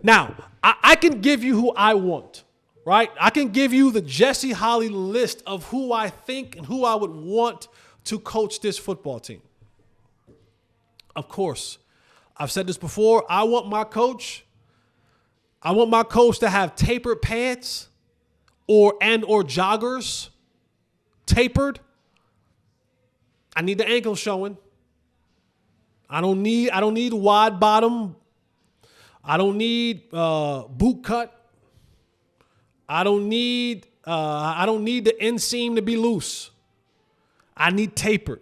Now, I can give you who I want, right? I can give you the Jesse Holley list of who I think and who I would want to coach this football team. Of course, I've said this before. I want my coach to have tapered pants or joggers, tapered. I need the ankles showing. I don't need wide bottom. I don't need boot cut. I don't need the inseam to be loose. I need tapered.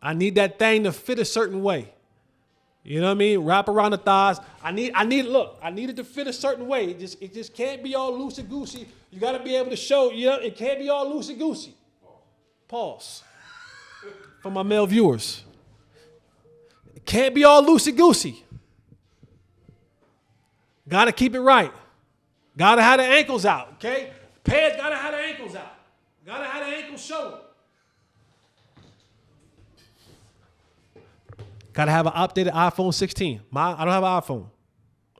I need that thing to fit a certain way. You know what I mean? Wrap around the thighs. I need it to fit a certain way. It just can't be all loosey goosey. You got to be able to show. It can't be all loosey goosey. Pause. For my male viewers. It can't be all loosey goosey. Got to keep it right. Got to have the ankles out. Okay, pants got to have the ankles out. Got to have the ankles showing. Got to have an updated iPhone 16. I don't have an iPhone.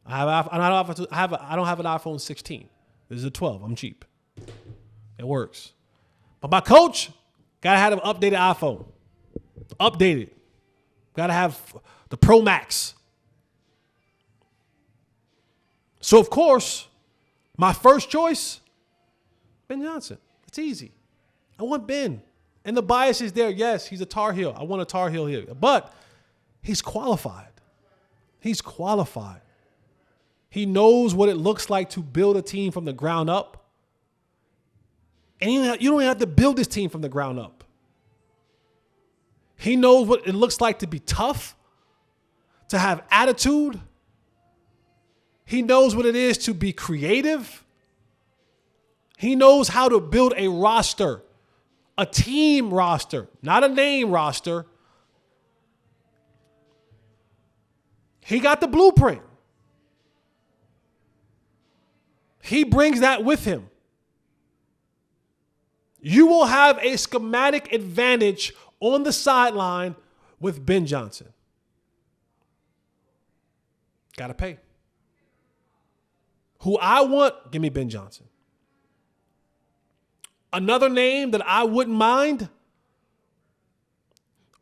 I don't have an iPhone 16. This is a 12. I'm cheap. It works. But my coach got to have an updated iPhone. Updated. Got to have the Pro Max. So, of course, my first choice, Ben Johnson. It's easy. I want Ben. And the bias is there. Yes, he's a Tar Heel. I want a Tar Heel here. But he's qualified. He's qualified. He knows what it looks like to build a team from the ground up. And you don't even have to build this team from the ground up. He knows what it looks like to be tough, to have attitude. He knows what it is to be creative. He knows how to build a roster, a team roster, not a name roster. He got the blueprint. He brings that with him. You will have a schematic advantage on the sideline with Ben Johnson. Got to pay. Who I want, give me Ben Johnson. Another name that I wouldn't mind,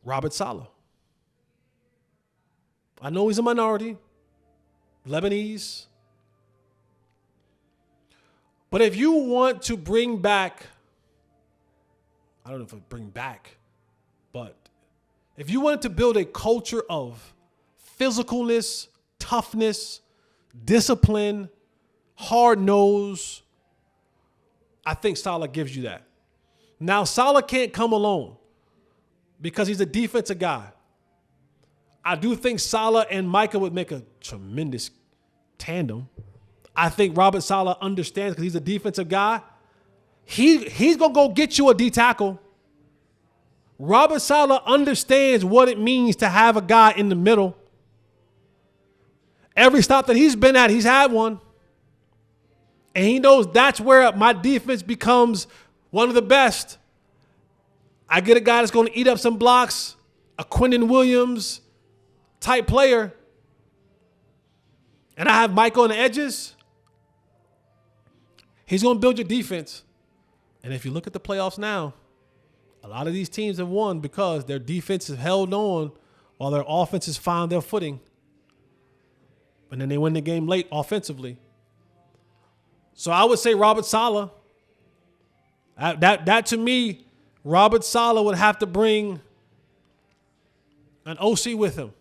Robert Saleh. I know he's a minority, Lebanese. But if you want to bring back, I don't know if I bring back, but if you wanted to build a culture of physicalness, toughness, discipline, hard nose, I think Saleh gives you that. Now, Saleh can't come alone because he's a defensive guy. I do think Saleh and Micah would make a tremendous tandem. I think Robert Saleh understands because he's a defensive guy. He's going to go get you a D tackle. Robert Saleh understands what it means to have a guy in the middle. Every stop that he's been at, he's had one. And he knows that's where my defense becomes one of the best. I get a guy that's going to eat up some blocks, a Quentin Williams type player, and I have Mike on the edges. He's going to build your defense. And if you look at the playoffs now, a lot of these teams have won because their defense has held on while their offenses found their footing. And then they win the game late offensively. So I would say Robert Saleh. That to me, Robert Saleh would have to bring an OC with him.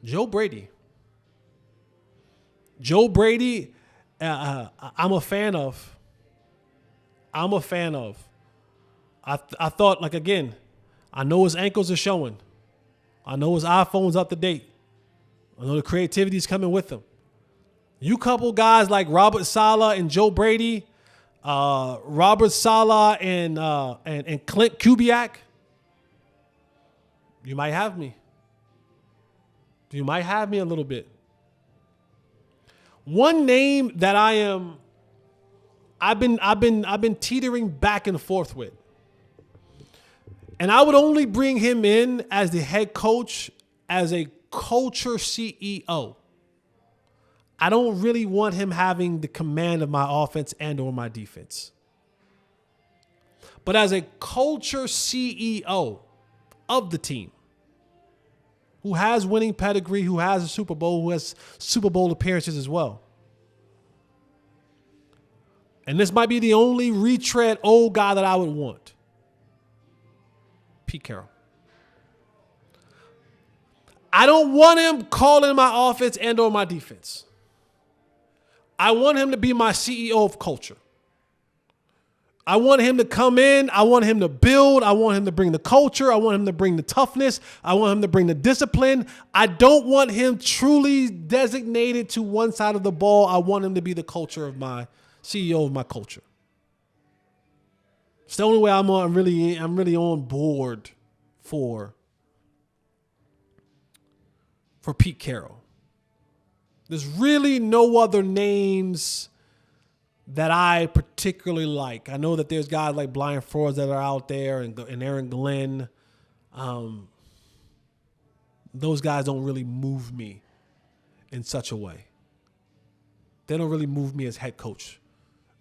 Joe Brady. Joe Brady, I'm a fan of. I thought, like, again, I know his ankles are showing. I know his iPhone's up to date. I know the creativity is coming with him. You couple guys like Robert Saleh and Joe Brady, Robert Saleh and Clint Kubiak, you might have me. You might have me a little bit. One name that I've been teetering back and forth with. And I would only bring him in as the head coach, as a culture CEO. I don't really want him having the command of my offense and or my defense. But as a culture CEO of the team, who has winning pedigree, who has a Super Bowl, who has Super Bowl appearances as well. And this might be the only retread old guy that I would want. Pete Carroll. I don't want him calling my offense and or my defense. I want him to be my CEO of culture. I want him to come in. I want him to build. I want him to bring the culture. I want him to bring the toughness. I want him to bring the discipline. I don't want him truly designated to one side of the ball. I want him to be the culture of my CEO of my culture. It's the only way I'm really on board for Pete Carroll. There's really no other names that I particularly like. I know that there's guys like Brian Flores that are out there and Aaron Glenn. Those guys don't really move me in such a way. They don't really move me as head coach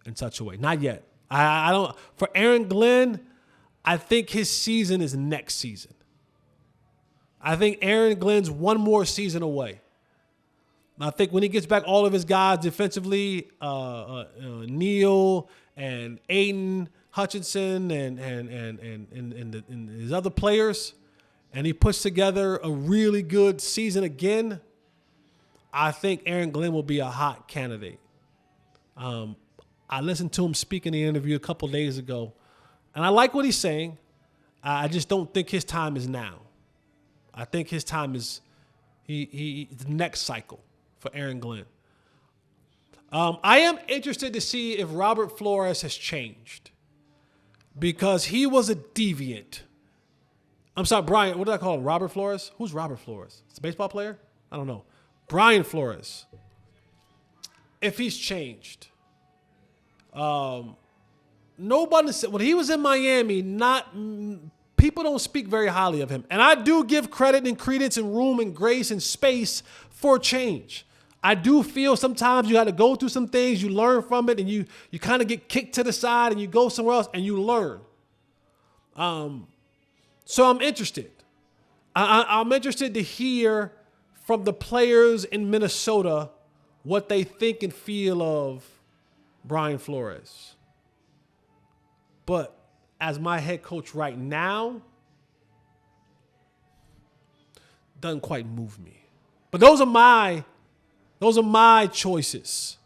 in such a way. Not yet. I don't. For Aaron Glenn, I think his season is next season. I think Aaron Glenn's one more season away. I think when he gets back all of his guys defensively, Neal and Aiden Hutchinson and his other players, and he puts together a really good season again, I think Aaron Glenn will be a hot candidate. I listened to him speak in the interview a couple days ago, and I like what he's saying. I just don't think his time is now. I think his time is the next cycle for Aaron Glenn. I am interested to see if Robert Flores has changed, because he was a deviant. I'm sorry, Brian. What did I call him? Robert Flores? Who's Robert Flores? It's a baseball player? I don't know. Brian Flores. If he's changed. Nobody said when he was in Miami, people don't speak very highly of him. And I do give credit and credence and room and grace and space for change. I do feel sometimes you got to go through some things, you learn from it, and you kind of get kicked to the side and you go somewhere else and you learn. So I'm interested. I'm interested to hear from the players in Minnesota what they think and feel of Brian Flores. But as my head coach right now, doesn't quite move me. But those are my choices.